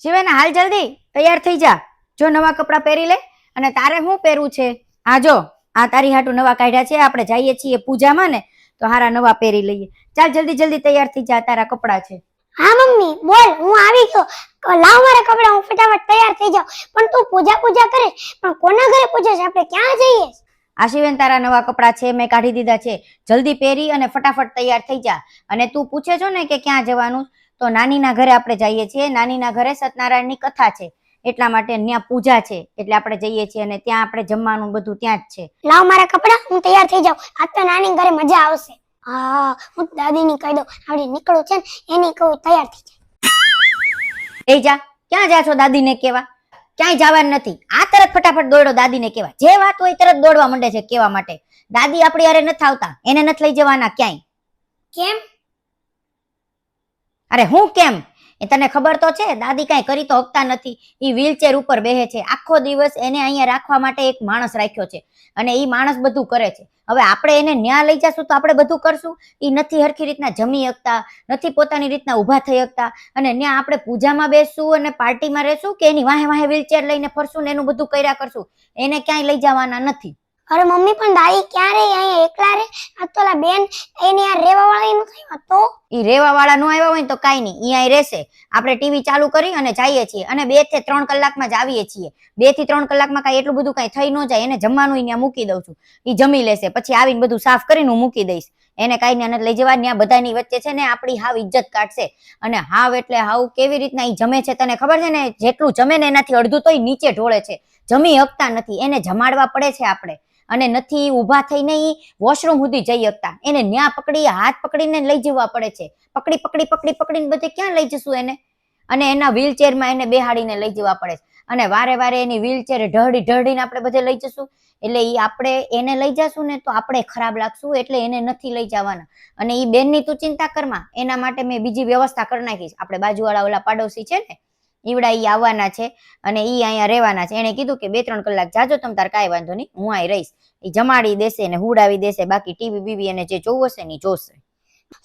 શિવેના હાલ જલ્દી તૈયાર થઈ જા. જો નવા કપડાં પહેરી લે. અને તારે શું પહેરવું છે? આ જો આ તારી હાટુ નવા કાઢ્યા છે. આપણે જઈએ છીએ પૂજામાં ને, તો હારા નવા પહેરી લઈએ. ચાલ જલ્દી જલ્દી તૈયાર થઈ જા, તારા કપડાં છે. હા મમ્મી બોલ, હું આવી ગયો. લાવ મારા કપડાં, હું ફટાફટ તૈયાર થઈ જાઉં. પણ તું પૂજા કરે, પણ કોના ઘરે પૂજા છે? આપણે ક્યાં જઈએ? આશીવેન તારા નવા કપડાં છે, મેં કાઢી દીધા છે. જલ્દી પહેરી અને ફટાફટ તૈયાર થઈ જા. અને તું પૂછે છો ને કે ક્યાં જવાનું, તો નાનીના ઘરે આપણે જઈએ છીએ. નાનીના ઘરે સત્યનારાયણની કથા છે, એટલા માટે ત્યાં પૂજા છે, એટલે આપણે જઈએ છીએ. અને ત્યાં આપણે જમવાનું બધું ત્યાં જ છે. લાવ મારા કપડાં, હું તૈયાર થઈ જાઉં. આજ તો નાની ઘરે મજા આવશે. હા, હું દાદીની કહી દઉં, આવડી નીકળું છે ને એની કહું તૈયાર થઈ જાય. એ જા, ક્યાં જા છો દાદીને કેવા? ક્યાંય જવાનું નથી. આ તરત ફટાફટ દોડો દાદીને કેવા. જે વાત હોય તરત દોડવા માંડે છે કેવા માટે. દાદી આપણી હારે નથી આવતા, એને નથી લઈ જવાના ક્યાંય. કેમ? અરે હું કેમ? એ તને ખબર તો છે, દાદી કાંઈ કરી તો હકતા નથી. એ વ્હીલચેર ઉપર બેહે છે. આખો દિવસ એને અહીંયા રાખવા માટે એક માણસ રાખ્યો છે, અને એ માણસ બધું કરે છે. હવે આપણે એને ન્યા લઈ જશું તો આપણે બધું કરશું? એ નથી હરખી રીતના જમી શકતા, નથી પોતાની રીતના ઊભા થઈ શકતા, અને ન્યા આપણે પૂજામાં બેસશું અને પાર્ટીમાં રહેશું કે એની વાહે વાહે વ્હીલચેર લઈને ફરશું ને એનું બધું કર્યા કરશું? એને ક્યાંય લઈ જવાના નથી. અરે મમ્મી, પણ દાદી ક્યાં રહી? અહીંયા એકલા રે? આ તોલા બેન એની યાર રેવા વાળી નથી. તો ઈ રેવા વાળા નો આવ્યા હોય તો કાઈ નહીં, ઈ અહીં રહેશે. આપણે ટીવી ચાલુ કરી અને જઈએ છીએ, અને 2 થી 3 કલાકમાં જ આવીએ છીએ. 2 થી 3 કલાકમાં કાંઈ એટલું બધું કાંઈ થઈ ન જાય. એને જમવાનું ત્યાં મૂકી દઉં છું, ઈ જમી લેશે. પછી આવીને બધું સાફ કરીને હું મૂકી દઈશ. એને કાંઈ ત્યાં નથી લઈ જવા. ત્યાં બધાની વચ્ચે છે ને આપણી હાવ ઇજ્જત કાઢશે. અને હાવ એટલે હાવ કેવી રીતના ઈ જમે છે તને ખબર છે ને? જેટલું જમે ને એનાથી અડધું તો ઈ નીચે ઢોળે છે. જમી શકતા નથી. એને જમાડવા પડે છે આપણે. અને નથી ઊભા થઈને ઈ વોશરૂમ સુધી જઈ શકતા. એને ન્યા પકડી, હાથ પકડીને લઈ જવા પડે છે. પકડીને બધે ક્યાં લઈ જશું એને? અને એના વ્હીલચેરમાં એને બેહાડીને લઈ જવા પડે છે. અને વારે વારે એની વ્હીલચેર ઢળીને આપણે બધે લઈ જશું, એટલે ઈ આપણે એને લઈ જશું ને તો આપણે ખરાબ લાગશું. એટલે એને નથી લઈ જવાના. અને ઈ બેનની તું ચિંતા કરમાં, એના માટે મેં બીજી વ્યવસ્થા કરી નાખીશ. આપણે બાજુવાળા ઓલા પાડોશી છે ને, ઈવડા ઈ આવવાના છે અને ઈ અહીંયા રહેવાના છે. એને કીધું કે 2-3 કલાક જાજો તમ તાર, કાંઈ વાંધો નહીં, હું અહીં રહીશ. ઈ જમાડી દેશે ને હુડાવી દેશે. બાકી ટીવી બીવી એને જે જોવું હશે ને જોશે.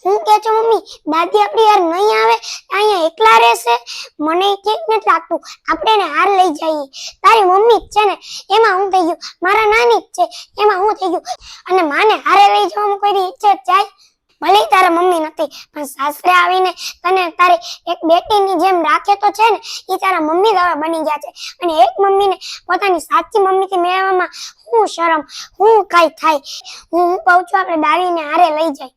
હું કે છો મમ્મી, દાદી આપણી યાર નહીં આવે, અહીંયા એકલા રહેશે? મને ઠીક નથી લાગતું. આપણે એને હાર લઈ જઈએ. તારી મમ્મી જ છે ને, એમાં હું થઈ ગયું? મારા નાની જ છે, એમાં હું થઈ ગયું? અને માને હારે લઈ જવામાં કોઈ ઈચ્છા જાય? ભલે તારા મમ્મી નથી, પણ સાસરે આવીને તને તારી એક બેટીની જેમ રાખે તો છે ને. એ તારા મમ્મી દવા બની ગયા છે. અને એક મમ્મીને પોતાની સાચી મમ્મીથી મેળવવામાં હું શરમ, હું કાંઈ થાય? હું કહું છું આપણે દાદીને હારે લઈ જાય.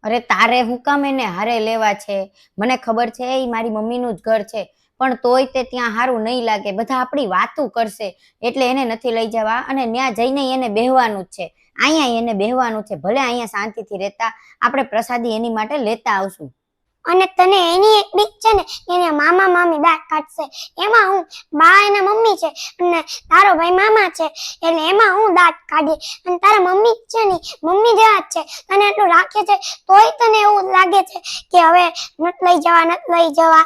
અરે તારે હું કામ એને હારે લેવા છે? મને ખબર છે એ મારી મમ્મીનું જ ઘર છે, પણ તોય તે ત્યાં હારું નહીં લાગે. બધા આપણી વાતું કરશે, એટલે એને નથી લઈ જવા. અને ત્યાં જઈને એને બેહવાનું જ છે. અહીંયા એને બેહવાનું છે. ભલે અહીંયા શાંતિથી રહેતા, આપણે પ્રસાદી એની માટે લેતા આવશું. અને તને એની એક બીક છે ને, એને મામા મામી દાંત કાઢશે. એમાં હું, બા એના મમ્મી છે અને તારો ભાઈ મામા છે, એટલે એમાં હું દાંત કાઢી. અને તારા મમ્મી છે ને, મમ્મી જેવા જ છે. તને એટલું રાખે છે તોય તને એવું લાગે છે કે હવે નથી લઈ જવા.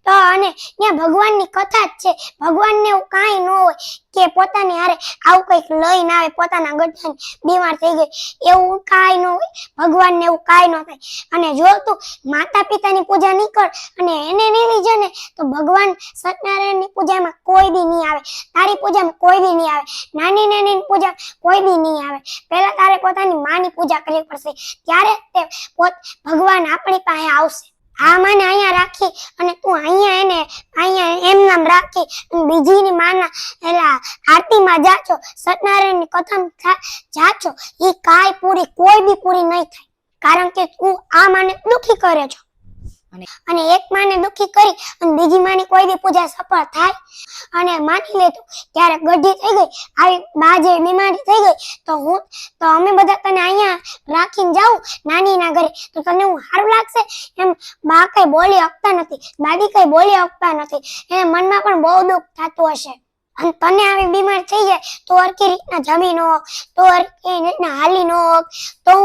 તો અને ત્યાં ભગવાનની કથા જ છે. ભગવાનને એવું કાંઈ ન હોય કે પોતાની હારે આવું કંઈક લઈને આવે, પોતાના ગઢાને બીમાર થઈ ગઈ, એવું કાંઈ ન હોય. ભગવાનને એવું કાંઈ ન થાય. અને જો તું માતા પિતાની પૂજા નહીં કર અને એને નહીં લઈ જાય ને, તો ભગવાન સત્યનારાયણની પૂજામાં કોઈ દી નહીં આવે. તારી પૂજામાં કોઈ દી નહીં આવે. નાની નાની પૂજા કોઈ દી નહીં આવે. પહેલા તારે પોતાની માની પૂજા કરવી પડશે, ત્યારે તે ભગવાન આપણી પાસે આવશે. આ માને અહીંયા રાખી અને તું અહીંયા એમ નામ રાખી અને બીજીની માના એલા આરતીમાં જાચો, સત્યનારાયણની કથામાં જાચો, એ કાંઈ પૂરી કોઈ બી પૂરી નહીં થાય. કારણ કે તું આ માને દુખી કરે છો. અને એક માને દુખી કરી અને બીજી માની કોઈ બી પૂજા સફળ થાય? અને માની લે તું ક્યારેક ગઢી થઈ ગઈ, આવી બા જેવી બીમારી થઈ ગઈ, તો અમે બધા તને અહીંયા રાખીને જાઉં નાનીના ઘરે, તો તને હું સારું લાગશે? એમ બા કઈ બોલી શકતા નથી, દાદી કઈ બોલી શકતા નથી. એને મનમાં પણ બહુ દુઃખ થતું હશે. અને તને આવી બીમાર થઈ જાય તો હરખી રીતના જમી ન હોક, તો હરખી રીતના હાલી ન હોક, તો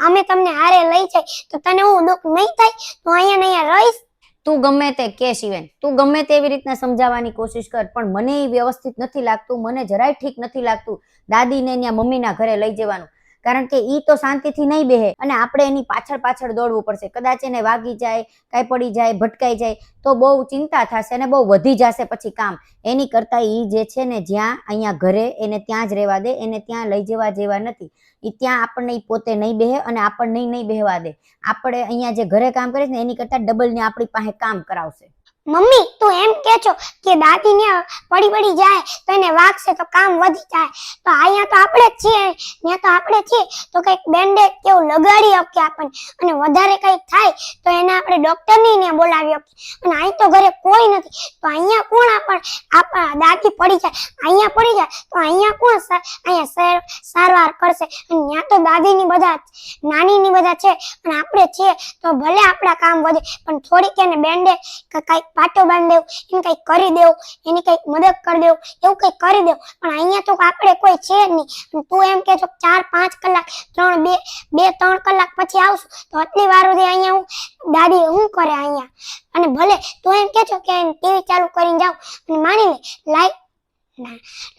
અમે તમને હારે લઈ જાય તો તને હું દુઃખ નહીં થાય? તો અહીંયા રહીશ. તું ગમે તે કે શિવેન, તું ગમે તેવી રીતના સમજાવવાની કોશિશ કર, પણ મને એ વ્યવસ્થિત નથી લાગતું. મને જરાય ઠીક નથી લાગતું દાદીને ત્યાં મમ્મીના ઘરે લઈ જવાનું. કારણ કે ઈ તો શાંતિથી નહીં બેહે અને આપણે એની પાછળ પાછળ દોડવું પડશે. કદાચ એને વાગી જાય, કાંઈ પડી જાય, ભટકાઈ જાય તો બહુ ચિંતા થશે અને બહુ વધી જશે પછી કામ. એની કરતાં ઈ જે છે ને જ્યાં અહીંયા ઘરે એને ત્યાં જ રહેવા દે, એને ત્યાં લઈ જવા જેવા નથી. ઈ ત્યાં આપણને ઈ પોતે નહીં બેહે અને આપણને નહીં બેહવા દે. આપણે અહીંયા જે ઘરે કામ કરે છે ને એની કરતાં ડબલ ને આપણી પાસે કામ કરાવશે. મમ્મી તું એમ કે છો કે દાદી ને પડી જાય તો એને વાગશે તો કામ વધી જાય, તો અહીંયા તો આપણે જ છીએ, ત્યાં તો આપણે છીએ તો કંઈક બેન્ડેજ કેવું લગાડી આપીએ આપણને, અને વધારે કંઈક થાય તો એને આપણે ડોક્ટરની ને બોલાવી આપીએ. અને અહીં તો ઘરે કોઈ નથી તો અહીંયા કોણ આપણા દાદી પડી જાય, અહીંયા પડી જાય તો અહીંયા કોણ અહીંયા સારવાર કરશે? અને ત્યાં તો દાદીની બધા નાનીની બધા છે અને આપણે છીએ તો ભલે આપણા કામ વધે પણ થોડીક એને બેન્ડેજ કંઈક પાટો બાંધી દેવું, એને કંઈક કરી દેવું, એની કંઈક મદદ કરી દેવું, એવું કંઈક કરી દેવું. પણ અહીંયા તો આપણે કોઈ છે જ નહીં. તું એમ કે છો 4-5 કલાક 2-3 કલાક પછી આવશું તો આટલી વાર સુધી અહીંયા હું દાદી શું કરે અહીંયા? અને ભલે તું એમ કે છો કે ટીવી ચાલુ કરીને જાવ અને માની લે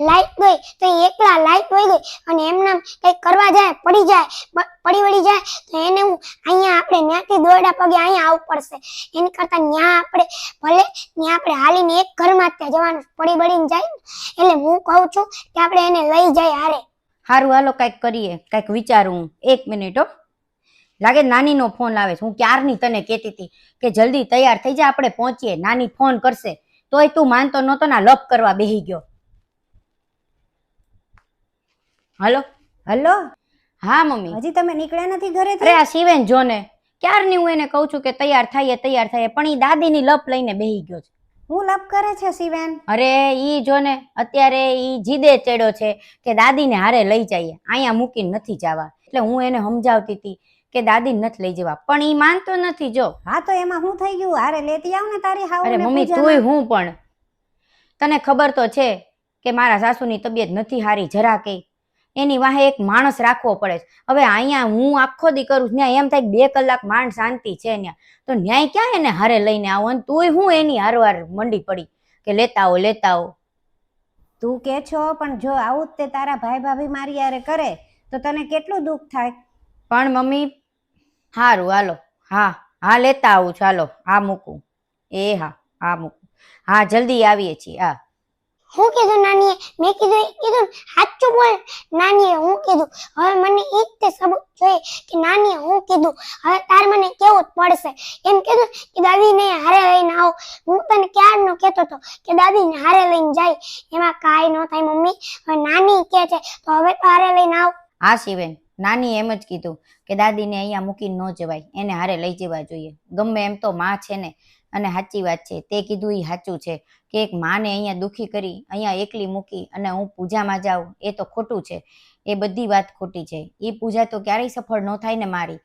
લાઈટ ગઈ તો એકલા લાઈટ વહી ગઈ અને એમના કંઈક કરવા જાય, પડી વળી જાય તો એને હું અહીંયા આપણે ત્યાંથી દોરડા પગે અહીંયા આવવું પડશે. એની કરતાં ત્યાં આપણે ભલે ત્યાં આપણે હાલીને એક ઘરમાં ત્યાં જવાનું, પડી બળીને જાય ને. એટલે હું કહું છું કે આપણે એને લઈ જાય હારે. સારું હાલો કાંઈક કરીએ, કાંઈક વિચારું. 1 મિનિટ હો. લાગે નાનીનો ફોન આવે છે. હું ક્યારની તને કહેતી હતી કે જલ્દી તૈયાર થઈ જા, આપણે પહોંચીએ. નાની ફોન કરશે તોય તું માનતો નહોતો ને લપ કરવા બેહી ગયો. હલો હલો, હા મમ્મી. હજી તમે નીકળ્યા નથી ઘરેથી? અરે આ શિવેન જો ને, ક્યારની હું એને કહું છું કે તૈયાર થઈએ પણ ઈ દાદીની લપ લઈને બેહી ગયો છે. હું લપ કરે છે શિવેન? અરે ઈ જો ને અત્યારે ઈ જીદે ચડ્યો છે કે દાદીને હારે લઈ જઈએ, અહીંયા મૂકીને નથી જવા. એટલે હું એને સમજાવતી હતી કે દાદીને નથી લઈ જવા પણ ઈ માનતો નથી. જો હા તો એમાં શું થઈ ગયું? હારે લેતી આવ ને તારી હાવ. અરે મમ્મી તુંય હું પણ તને ખબર તો છે કે મારા સાસુની તબિયત નથી હારી જરા કે. એની વાહે એક માણસ રાખવો પડે છે. હવે અહીંયા હું આખો દી કરું ત્યાં એમ થાય 2 કલાક માંડ શાંતિ છે ત્યાં, તો ન્યાય ક્યાં એને હારે લઈને આવો? અને તુંય હું એની હારવાર મંડી પડી કે લેતા આવો. તું કે છો પણ જો આવું જ તે તારા ભાઈ ભાભી મારી યારે કરે તો તને કેટલું દુઃખ થાય. પણ મમ્મી હારું હાલો, હા લેતા આવું છું. હાલો હા મૂકું. હા મૂકું. હા જલ્દી આવીએ છીએ. હા હું કીધું નાનીએ? મેં કીધું સાચું બોલ નાનીએ. હું કીધું હવે મને ઈ જ તે સબૂત જોઈએ કે નાનીએ હું કીધું. હવે તાર મને કેવું જ પડશે. એમ કીધું કે દાદીને હારે લઈને આવો. હું તને ક્યારનો કહેતો હતો કે દાદીને હારે લઈને જાય, એમાં કાંઈ ન થાય મમ્મી. હવે નાની કહે છે તો હવે તો હારે લઈને આવ. હા શિવેન, નાની એમ જ કીધું કે દાદીને અહીંયા મૂકીને ન જવાય, એને હારે લઈ જવા જોઈએ. ગમે એમ તો માં છે ને. અને સાચી વાત છે, તે કીધું એ સાચું છે કે એક માને અહીંયા દુખી કરી અહીંયા એકલી મૂકી અને હું પૂજામાં જાઉં એ તો ખોટું છે. એ બધી વાત ખોટી છે. એ પૂજા તો ક્યારેય સફળ ન થાય ને મારી.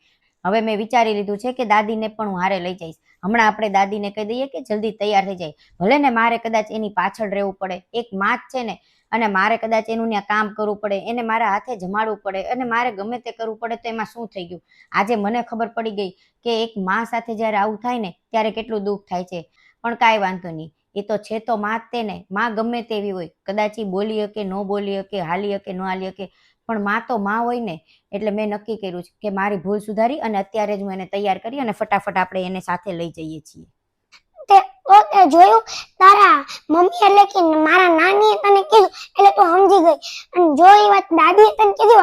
હવે મેં વિચારી લીધું છે કે દાદીને પણ હું હારે લઈ જઈશ. હમણાં આપણે દાદીને કહી દઈએ કે જલ્દી તૈયાર થઈ જાય. ભલે ને મારે કદાચ એની પાછળ રહેવું પડે, એક માં જ છે ને, અને મારે કદાચ એનું ત્યાં કામ કરવું પડે, એને મારા હાથે જમાડવું પડે અને મારે ગમે તે કરવું પડે તો એમાં શું થઈ ગયું? આજે મને ખબર પડી ગઈ કે એક માં સાથે જ્યારે આવું થાય ને ત્યારે કેટલું દુઃખ થાય છે. પણ કાંઈ વાંધો નહીં, એ તો છે તો માં જ તે ને. માં ગમે તેવી હોય, કદાચ એ બોલી શકે ન બોલી શકે, હાલી શકે ન હાલી શકે, પણ માં તો માં હોય ને. એટલે મેં નક્કી કર્યું છે કે મારી ભૂલ સુધારી અને અત્યારે જ હું એને તૈયાર કરી અને ફટાફટ આપણે એને સાથે લઈ જઈએ છીએ. તે જોયું તારા મમ્મી એટલે કે મારા નાનીએ તને કીધું એટલે તું સમજી ગઈ. અને જો એ વાત દાદીએ તને કીધી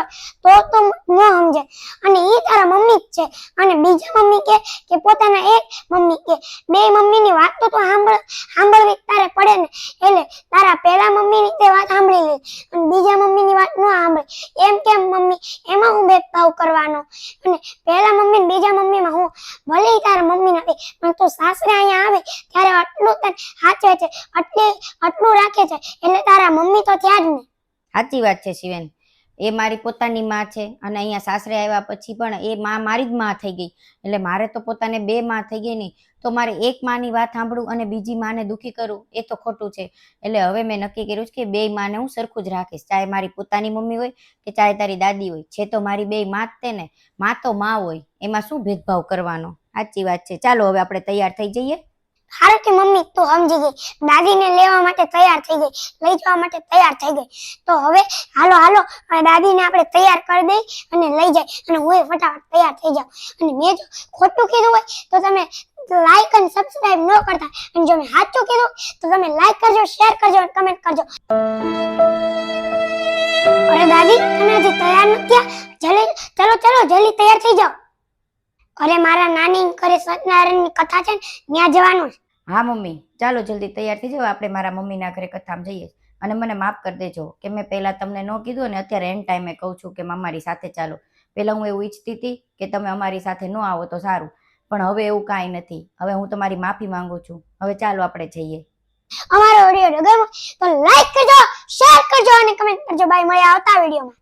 હોય તો ન સમજે. અને એ તારા મમ્મી જ છે. અને બીજા મમ્મી કે પોતાના એક મમ્મી કે, બે મમ્મીની વાત તો સાંભળવી તારે પડે ને. એટલે તારા પહેલા મમ્મીની તે વાત સાંભળી લીધી અને બીજા મમ્મીની વાત ન સાંભળી. એમ કેમ મમ્મી? એમાં હું ભેદભાવ કરવાનો? અને પહેલા મમ્મી ને બીજા મમ્મીમાં હું ભલે તારા મમ્મી નથી પણ તું સાસરે અહીંયા આવે ત્યારે આટલું તને સાચવે છે, આટલું રાખે છે, એટલે તારા મમ્મી તો ત્યાં જ ને. સાચી વાત છે શિવેન. એ મારી પોતાની માં છે અને અહીંયા સાસરે આવ્યા પછી પણ એ માં મારી જ માં થઈ ગઈ. એટલે મારે તો પોતાને 2 માં થઈ ગઈ નહીં, તો મારે એક માની વાત સાંભળું અને બીજી માને દુઃખી કરું એ તો ખોટું છે. એટલે હવે મેં નક્કી કર્યું છે કે 2 માને હું સરખું જ રાખીશ, ચાહે મારી પોતાની મમ્મી હોય કે ચાહે તારી દાદી હોય. છે તો મારી 2 માં જ તે ને. માં તો માં હોય, એમાં શું ભેદભાવ કરવાનો? સાચી વાત છે. ચાલો હવે આપણે તૈયાર થઈ જઈએ. હારું કે મમ્મી તું સમજી ગઈ, દાદીને લેવા માટે તૈયાર થઈ ગઈ, લઈ જવા માટે તૈયાર થઈ ગઈ. તો હવે હાલો હાલો આ દાદીને આપણે તૈયાર કરી દઈ અને લઈ જાય, અને હું ફટાફટ તૈયાર થઈ જાઉં. અને મેં જો ખોટું કીધું હોય તો તમે લાઈક અને સબસ્ક્રાઇબ ન કરતા, અને જો મેં સાચું કીધું તો તમે લાઈક કરજો, શેર કરજો અને કમેન્ટ કરજો. અરે દાદી તમે હજી તૈયાર નથી થયા? ચલો ચલો જલ્દી તૈયાર થઈ જાઓ. અરે મારા નાની ઘરે સત્યનારાયણની કથા છે ને, ત્યાં જવાનું છે. હા મમ્મી, ચાલો જલ્દી તૈયાર થઈ જાઓ, આપણે મારા મમ્મીના ઘરે કથામાં જઈએ. અને મને માફ કરી દેજો કે મેં પહેલા તમને ન કીધું અને અત્યારે એન્ડ ટાઈમે કહું છું કે અમારી સાથે ચાલો. પહેલા હું એવું ઈચ્છતી હતી કે તમે અમારી સાથે ન આવો તો સારું, પણ હવે એવું કાંઈ નથી. હવે હું તમારી માફી માંગુ છું. હવે ચાલો આપણે જઈએ. અમારો વિડીયો ગમ્યો તો લાઈક કરજો, શેર કરજો અને કમેન્ટ કરજો. બાય, મળ્યા આવતા વિડીયોમાં.